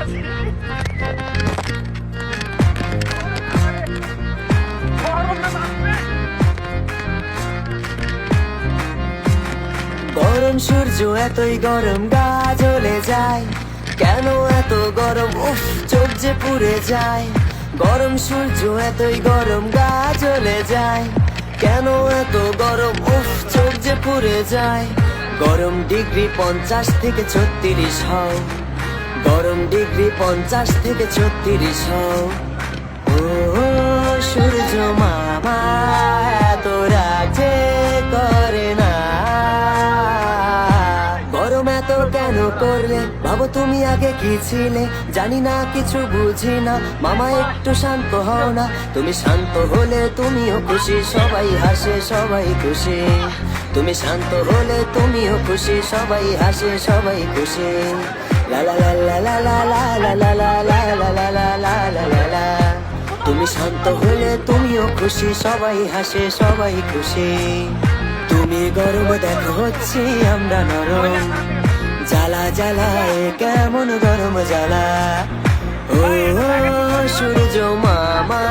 গরম সূর্য এতই গরম, গা জ্বলে যায়। কেন এত গরম, উফ চোখ যে পুড়ে যায়। গরম সূর্য এতই গরম, গা জ্বলে যায়। কেন এত গরম, উফ চোখ যে পুড়ে যায়। গরম ডিগ্রি 50 থেকে 36 হও। গরম ডিগ্রি 50 থেকে 36 হও। ও সূর্য মামা এত রাগ যে করে না। গরম এত কেন করলে, ভাবো তুমি আগে কি ছিলে। জানি না কিছু বুঝি না, মামা একটু শান্ত হও না। তুমি শান্ত হলে তুমিও খুশি, সবাই হাসে সবাই খুশি। তুমি শান্ত হলে তুমিও খুশি, সবাই হাসে সবাই খুশি। লা লা লা লা লা লা লা লা লা লা লা লা লা লা লা লা লা। তুমি শান্ত হলে তুমিও খুশি, সবাই হাসে সবাই খুশি। তুমি গরম দেখো হচ্ছি আমরা নরম, জ্বালা জ্বালায় কেমন গরম জ্বালা। ও সূর্য মামা